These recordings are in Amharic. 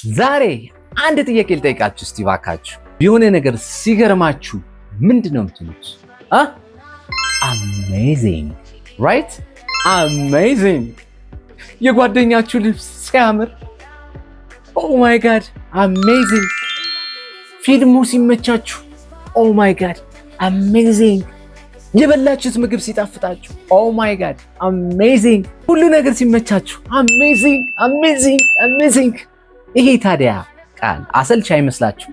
ዛሬ አንድ ጥያቄ ልጠይቃችሁ እስቲ ባካችሁ። የሆነ ነገር ሲገርማችሁ ምንድን ነው የምትሉት? አሜዚንግ ራይት? አሜዚንግ። የጓደኛችሁ ልብስ ሲያምር ኦ ማይ ጋድ አሜዚንግ። ፊልሙ ሲመቻችሁ ኦ ማይ ጋድ አሜዚንግ። የበላችሁት ምግብ ሲጣፍጣችሁ ኦ ማይ ጋድ አሜዚንግ። ሁሉ ነገር ሲመቻችሁ አሜዚንግ አሜዚንግ አሜዚንግ። ይሄ ታዲያ ቃል አሰልቺ አይመስላችሁ?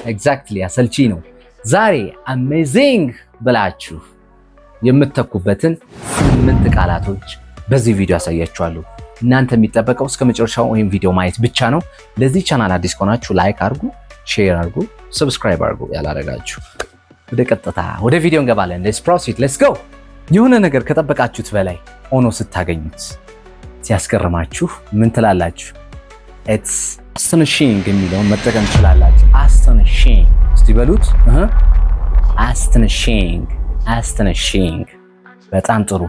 ኤግዛክትሊ አሰልቺ ነው። ዛሬ አሜዚንግ ብላችሁ የምትተኩበትን 8 ቃላቶች በዚህ ቪዲዮ አሳያችኋለሁ። እናንተ የሚጠበቀው እስከ መጨረሻው ወይም ቪዲዮ ማየት ብቻ ነው። ለዚህ ቻናል አዲስ ከሆናችሁ ላይክ አድርጉ፣ ሼር አድርጉ፣ ሰብስክራይብ አድርጉ ያላደረጋችሁ። ወደ ቀጥታ ወደ ቪዲዮ እንገባለን። ሌትስ ፕሮሲድ ሌትስ ጎ። የሆነ ነገር ከጠበቃችሁት በላይ ሆኖ ስታገኙት ሲያስገርማችሁ ምን ትላላችሁ? ኢትስ አስተኒሺንግ የሚለውን መጠቀም ትችላላችሁ። አስተኒሺንግ እስቲ በሉት። አስተኒሺንግ አስተኒሺንግ። በጣም ጥሩ።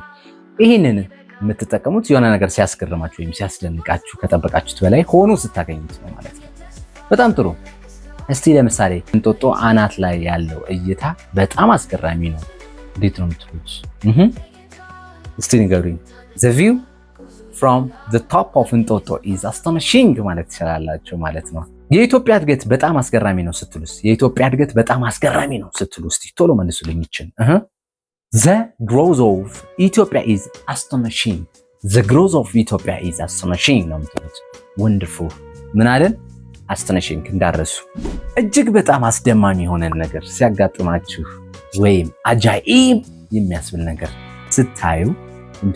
ይህንን የምትጠቀሙት የሆነ ነገር ሲያስገርማችሁ ወይም ሲያስደንቃችሁ ከጠበቃችሁት በላይ ሆኖ ስታገኙት ነው ማለት ነው። በጣም ጥሩ። እስቲ ለምሳሌ እንጦጦ አናት ላይ ያለው እይታ በጣም አስገራሚ ነው። እንዴት ነው የምትሉት? እስቲ ንገሩኝ። The view from the top of እንጦጦ is astonishing ማለት ትችላላችሁ ማለት ነው። የኢትዮጵያ እድገት በጣም አስገራሚ ነው ስትሉስ? የኢትዮጵያ እድገት በጣም አስገራሚ ነው ስትሉ እስቲ ቶሎ መልሱልኝ። ይችን The growth of Ethiopia is astonishing. The growth of Ethiopia is astonishing ነው የምትሉት። ወንደርፉል። ምን አለን? አስተነሽንግ እንዳረሱ። እጅግ በጣም አስደማሚ የሆነ ነገር ሲያጋጥማችሁ ወይም አጃኢብ የሚያስብል ነገር ስታዩ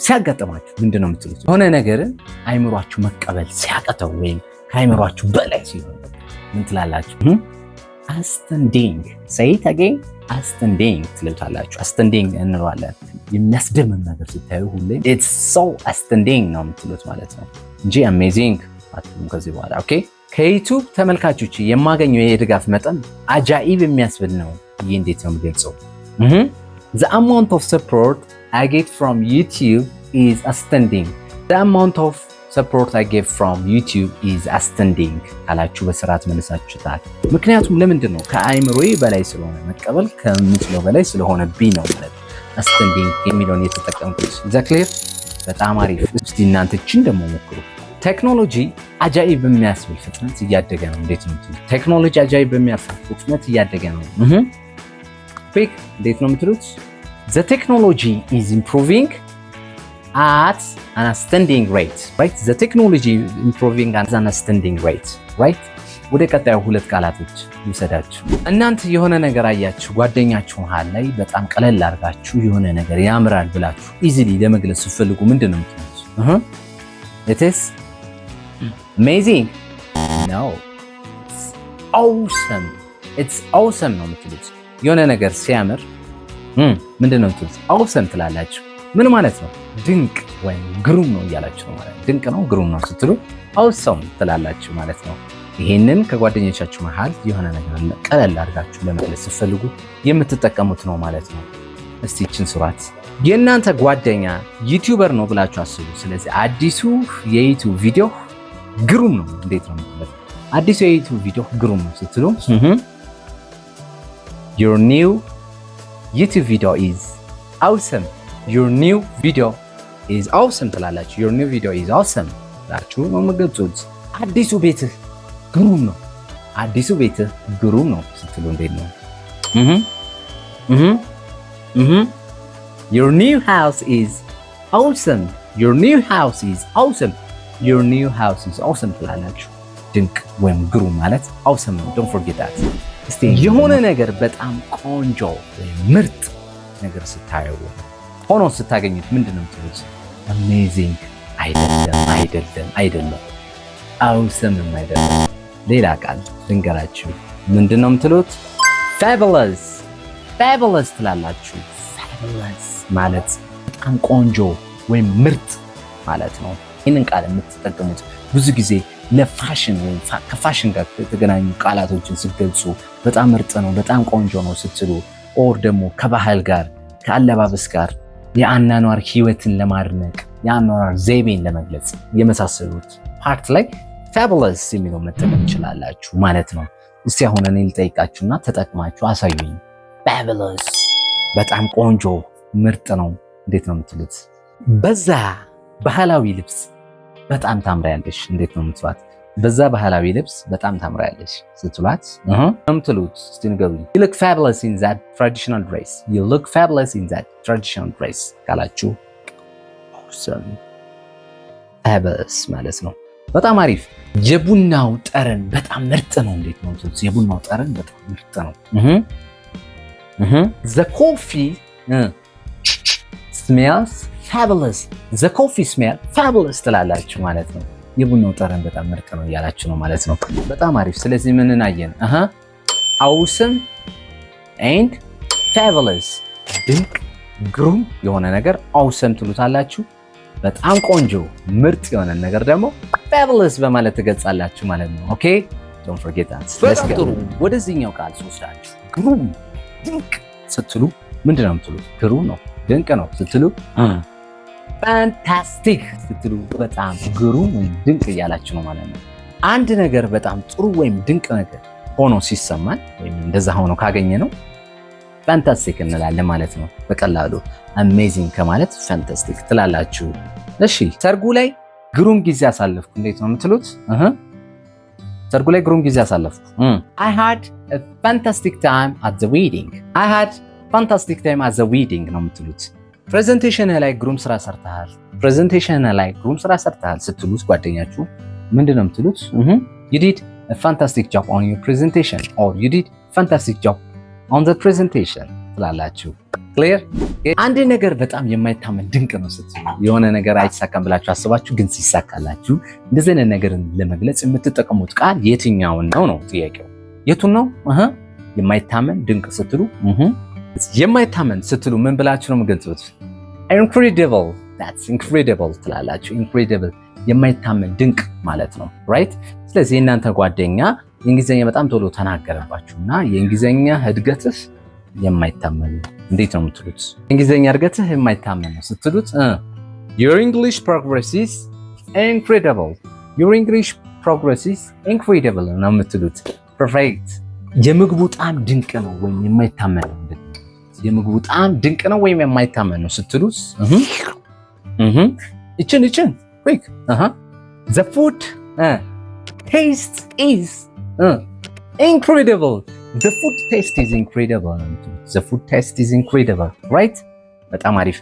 ሲያጋጥማችሁ ምንድን ነው የምትሉት? የሆነ ነገርን አይምሯችሁ መቀበል ሲያቀተው ወይም ከአይምሯችሁ በላይ ሲሆን ምን ትላላችሁ? አስተንዲንግ። say it again አስተንዲንግ ትሉታላችሁ። አስተንዲንግ እንለዋለን። የሚያስደምም ነገር ስታዩ ሁሌ it's so astonishing ነው የምትሉት ማለት ነው እንጂ አሜዚንግ አትሉም ከዚህ በኋላ። ኦኬ። ከዩቲዩብ ተመልካቾች የማገኘው የድጋፍ መጠን አጃኢብ የሚያስብል ነው። ይህ እንዴት ነው የምገልጸው? The amount of support I get from YouTube is astounding. The amount of support I get from YouTube is astounding ካላችሁ በስርዓት መልሳችሁታል። ምክንያቱም ለምንድን ነው? ከአይምሮዬ በላይ ስለሆነ መቀበል ከምችለው በላይ ስለሆነ ቢ ነው ማለት astounding የሚለውን የተጠቀምኩት። exactly በጣም አሪፍ። እስቲ እናንተ እቺን ደግሞ ሞክሩ። ቴክኖሎጂ አጃኢብ በሚያስብል ፍጥነት እያደገ ነው። እንዴት ነው የምትሉት? ቴክኖሎጂ አጃኢብ በሚያስብል ፍጥነት እያደገ ነው። ፒክ እንዴት ነው የምትሉት? The technology is improving at an astounding rate, right? The technology is improving at an astounding rate, right? ወደ ቀጣዩ 2 ቃላቶች ይሰዳችሁ። እናንተ የሆነ ነገር አያችሁ ጓደኛችሁ መሃል ላይ በጣም ቀለል አድርጋችሁ የሆነ ነገር ያምራል ብላችሁ ኢዚሊ ለመግለጽ ስትፈልጉ ምንድን ነው የምትሉት? It is amazing. No. It's awesome. It's awesome ነው የምትሉት። የሆነ ነገር ሲያምር ምንድን ነው የምትሉት? awesome ትላላችሁ። ምን ማለት ነው? ድንቅ ወይም ግሩም ነው እያላችሁ ነው ማለት ነው። ድንቅ ነው ግሩም ነው ስትሉ awesome ትላላችሁ ማለት ነው። ይሄንን ከጓደኞቻችሁ መሃል የሆነ ነገር ቀለል አድርጋችሁ ለመግለጽ ስትፈልጉ የምትጠቀሙት ነው ማለት ነው። እስቲ ይችን ስሯት። የእናንተ ጓደኛ ዩቲዩበር ነው ብላችሁ አስቡ። ስለዚህ አዲሱ የዩቲዩብ ቪዲዮ ግሩም ነው። እንዴት ነው ማለት? አዲሱ የዩቲዩብ ቪዲዮ ግሩም ነው ስትሉ your new YouTube video is awesome. Your new video is awesome ትላላችሁ። your new video is awesome ላችሁ ነው የምትገልጹት። አዲሱ ቤትህ ግሩም ነው። አዲሱ ቤትህ ግሩም ነው ስትሉ እንዴት ነው? Your new house is awesome. Your new house is awesome. Your new house is awesome ትላላችሁ። ድንቅ ወይም ግሩም ማለት awesome ነው። Don't forget that. እስቲ የሆነ ነገር በጣም ቆንጆ ወይም ምርጥ ነገር ስታዩ ሆኖ ስታገኙት ምንድን ነው የምትሉት? amazing አይደለም awesome አይደለም። ሌላ ቃል ልንገራችሁ። ምንድን ነው የምትሉት? fabulous ትላላችሁ። fabulous ማለት በጣም ቆንጆ ወይም ምርጥ ማለት ነው። ይህንን ቃል የምትጠቀሙት ብዙ ጊዜ ለፋሽን ወይም ከፋሽን ጋር የተገናኙ ቃላቶችን ስትገልጹ በጣም ምርጥ ነው፣ በጣም ቆንጆ ነው ስትሉ፣ ኦር ደግሞ ከባህል ጋር ከአለባበስ ጋር የአኗኗር ህይወትን ለማድነቅ የአኗኗር ዘይቤን ለመግለጽ የመሳሰሉት ፓርት ላይ fabulous የሚለው መጠቀም ትችላላችሁ ማለት ነው። እስቲ አሁን እኔ ልጠይቃችሁና ተጠቅማችሁ አሳዩኝ። fabulous በጣም ቆንጆ ምርጥ ነው እንዴት ነው የምትሉት? በዛ ባህላዊ ልብስ በጣም ታምራለሽ እንዴት ነው የምትሏት? በዛ ባህላዊ ልብስ በጣም ታምራለሽ ስትሏት ምትሉት? እስቲ ንገሩኝ። you look fabulous in that traditional dress. you look fabulous in that traditional dress ካላችሁ awesome fabulous ማለት ነው። በጣም አሪፍ። የቡናው ጠረን በጣም ምርጥ ነው እንዴት ነው የምትሉት? የቡናው ጠረን በጣም ምርጥ ነው። the coffee smells fabulous. the coffee smell fabulous ትላላችሁ ማለት ነው። የቡናው ጠረን በጣም ምርጥ ነው እያላችሁ ነው ማለት ነው። በጣም አሪፍ። ስለዚህ ምንን አየን? awesome and fabulous ድንቅ ግሩም የሆነ ነገር awesome ትሉታላችሁ። በጣም ቆንጆ ምርጥ የሆነ ነገር ደግሞ fabulous በማለት ትገልጻላችሁ ማለት ነው። ኦኬ don't forget that። በጣም ጥሩ። ወደዚህኛው ቃል ስወስዳችሁ ግሩም ድንቅ ስትሉ ምንድን ነው የምትሉት? ግሩም ነው ድንቅ ነው ስትሉ ፋንታስቲክ ስትሉ በጣም ግሩም ወይም ድንቅ እያላችሁ ነው ማለት ነው። አንድ ነገር በጣም ጥሩ ወይም ድንቅ ነገር ሆኖ ሲሰማን ወይም እንደዛ ሆኖ ካገኘ ነው ፋንታስቲክ እንላለን ማለት ነው። በቀላሉ አሜዚንግ ከማለት ፋንታስቲክ ትላላችሁ። እሺ ሰርጉ ላይ ግሩም ጊዜ አሳለፍኩ እንዴት ነው የምትሉት? ሰርጉ ላይ ግሩም ጊዜ አሳለፍኩ I had a fantastic time at the wedding. I had fantastic time at the wedding ነው የምትሉት። ፕሬዘንቴሽን ላይ ግሩም ስራ ሰርተሃል፣ ፕሬዘንቴሽን ላይ ግሩም ስራ ሰርተሃል ስትሉት ጓደኛችሁ ምንድን ነው የምትሉት? you did a fantastic job on your presentation or you did fantastic job on the presentation ትላላችሁ። ክሊር። አንድ ነገር በጣም የማይታመን ድንቅ ነው ስትሉ የሆነ ነገር አይሳካም ብላችሁ አስባችሁ ግን ሲሳካላችሁ እንደዚህ አይነት ነገርን ለመግለጽ የምትጠቀሙት ቃል የትኛውን ነው ነው ጥያቄው። የቱን ነው? የማይታመን ድንቅ ስትሉ የማይታመን ስትሉ ምን ብላችሁ ነው የምገልጹት? incredible that's incredible ትላላችሁ። incredible የማይታመን ድንቅ ማለት ነው ራይት። ስለዚህ የእናንተ ጓደኛ የእንግሊዝኛ በጣም ቶሎ ተናገረባችሁና የእንግሊዝኛ እድገትህ የማይታመን እንዴት ነው የምትሉት? የእንግሊዝኛ እድገትህ የማይታመን ነው ስትሉት your English progress is incredible. your English progress is incredible ነው የምትሉት። ፐርፌክት። የምግቡ ጣዕም ድንቅ ነው ወይም የማይታመን ነው። የምግቡ ጣዕም ድንቅ ነው ወይም የማይታመን ነው ስትሉት እችን quick the food taste is incredible. the food taste is incredible. the food taste is incredible right። በጣም አሪፍ።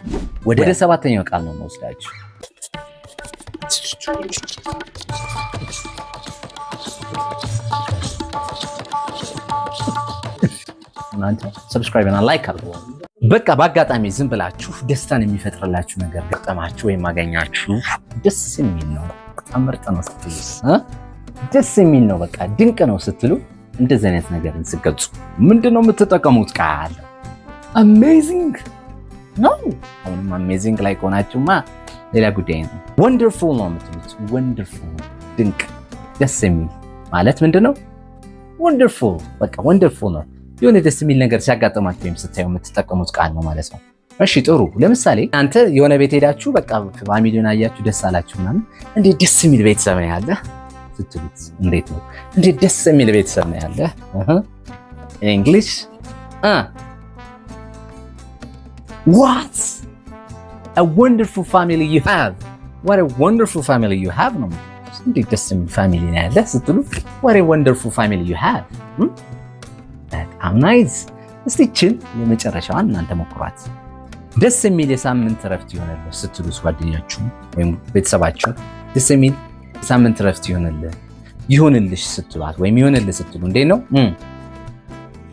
ወደ ሰባተኛው ቃል ነው የምወስዳችሁ። እናንተ ሰብስክራይብ እና ላይክ አድርጉ። በቃ በአጋጣሚ ዝም ብላችሁ ደስታን የሚፈጥርላችሁ ነገር ገጠማችሁ ወይም አገኛችሁ ደስ የሚል ነው በጣም ምርጥ ነው ስትሉ ደስ የሚል ነው በቃ ድንቅ ነው ስትሉ እንደዚህ አይነት ነገርን ስትገልጹ ምንድነው የምትጠቀሙት ቃል? አሜዚንግ ነው። አሁንም አሜዚንግ ላይ ከሆናችሁማ ሌላ ጉዳይ ነው። ወንደርፉል ነው የምትሉት። ወንደርፉል ድንቅ ደስ የሚል ማለት ምንድነው? ወንደርፉል በቃ ወንደርፉል ነው። የሆነ ደስ የሚል ነገር ሲያጋጥማችሁ ወይም ስታዩ የምትጠቀሙት ቃል ነው ማለት ነው። እሺ ጥሩ። ለምሳሌ አንተ የሆነ ቤት ሄዳችሁ በቃ ፋሚሊውን አያችሁ ደስ አላችሁ ምናምን እንዴት ደስ የሚል ቤተሰብ ነው ያለ ስትሉት እንዴት ነው? እንዴት ደስ የሚል ቤተሰብ ነው ያለ እንግሊሽ what a wonderful family you have. what a wonderful family you have ነው። እንዴት ደስ የሚል ፋሚሊ ነው ያለ ስትሉት what a wonderful family you have በጣም ናይስ። እስቲ እችን የመጨረሻዋን እናንተ ሞክሯት። ደስ የሚል የሳምንት እረፍት ይሆንልህ ስትሉት ጓደኛችሁ ወይም ቤተሰባችሁ ደስ የሚል የሳምንት እረፍት ይሆንልሽ ስትሏት ወይም ይሆንልህ ስትሉ እንዴት ነው?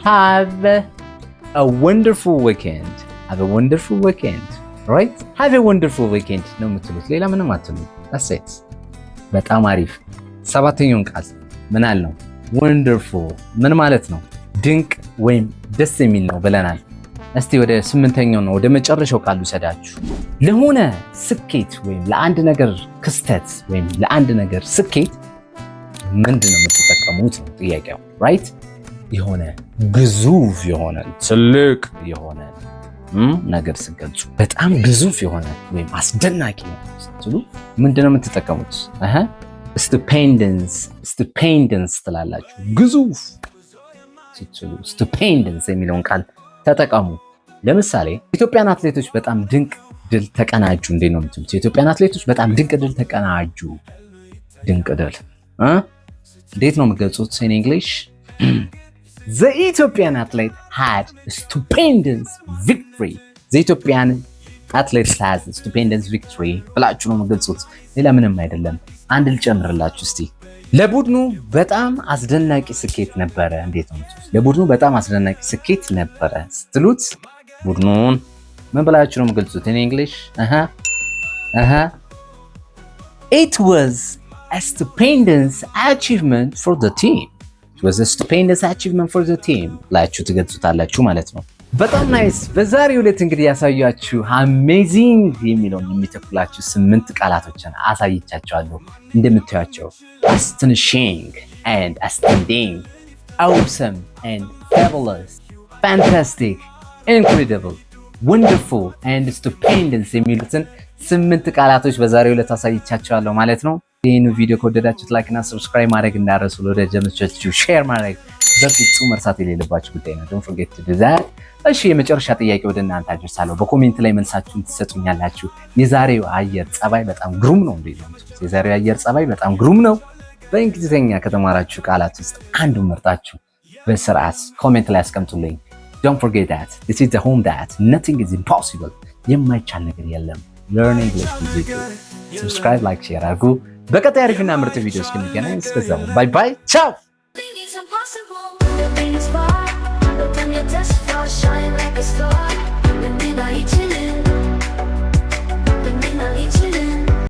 have a wonderful weekend. have a wonderful weekend right. have a wonderful weekend ነው የምትሉት። ሌላ ምንም አትሉ። that's it። በጣም አሪፍ። ሰባተኛውን ቃል ምን አልነው? wonderful ምን ማለት ነው? ድንቅ ወይም ደስ የሚል ነው ብለናል። እስቲ ወደ ስምንተኛው ነው ወደ መጨረሻው ቃል ልውሰዳችሁ። ለሆነ ስኬት ወይም ለአንድ ነገር ክስተት ወይም ለአንድ ነገር ስኬት ምንድነው የምትጠቀሙት ነው ጥያቄው ራይት። የሆነ ግዙፍ የሆነ ትልቅ የሆነ ነገር ስትገልጹ በጣም ግዙፍ የሆነ ወይም አስደናቂ ነው ስትሉ ምንድነው የምትጠቀሙት? ስቱፔንደንስ ትላላችሁ። ግዙፍ ስትሉ ስቱፔንደንስ የሚለውን ቃል ተጠቀሙ። ለምሳሌ ኢትዮጵያን አትሌቶች በጣም ድንቅ ድል ተቀናጁ። እንዴት ነው የምትሉት? የኢትዮጵያን አትሌቶች በጣም ድንቅ ድል ተቀናጁ። ድንቅ ድል እንዴት ነው የምትገልጹት? in English the Ethiopian athlete had a stupendous victory. the Ethiopian athlete has a stupendous victory ብላችሁ ነው የምትገልጹት። ሌላ ምንም አይደለም። አንድ ልጨምርላችሁ እስቲ። ለቡድኑ በጣም አስደናቂ ስኬት ነበረ። እንዴት ነው የምትሉት? ለቡድኑ በጣም አስደናቂ ስኬት ነበረ ስትሉት ቡድኑን ምን ብላችሁ ነው የምትገልጹት? in English it was a stupendous achievement for the team. It was a stupendous achievement for the team ብላችሁ ትገልጹታላችሁ ማለት ነው። በጣም ናይስ። በዛሬው ዕለት እንግዲህ ያሳያችሁ አሜዚንግ የሚለውን የሚተኩላችሁ 8 ቃላቶችን አሳይቻችኋለሁ። እንደምታዩቸው astonishing and astounding, awesome and fabulous, fantastic, incredible, wonderful and stupendous የሚሉትን 8 ቃላቶች በዛሬው ዕለት አሳይቻችኋለሁ ማለት ነው። ይህን ቪዲዮ ከወደዳችሁት ላይክ እና ሰብስክራይብ ማድረግ እንዳረሱ፣ ለወዳጅ ዘመዶቻችሁ ሼር ማድረግ በፍጹም መርሳት የሌለባችሁ ጉዳይ ነው። don't forget to do that። እሺ የመጨረሻ ጥያቄ ወደ እናንተ አድርሳለሁ። በኮሜንት ላይ መልሳችሁን ትሰጡኛላችሁ። የዛሬው አየር ጸባይ በጣም ግሩም ነው። እንዴት ነው? የዛሬው አየር ጸባይ በጣም ግሩም ነው። በእንግሊዝኛ ከተማራችሁ ቃላት ውስጥ አንዱን መርጣችሁ በስርዓት ኮሜንት ላይ አስቀምጡልኝ። don't forget that this is the home that nothing is impossible። የማይቻል ነገር የለም። learn English with YouTube። subscribe, like, share አድርጉ። በቀጣይ አሪፍና ምርጥ ቪዲዮ እስክንገናኝ እስከዛው ባይ ባይ ቻው። Shine like a star, and then I eat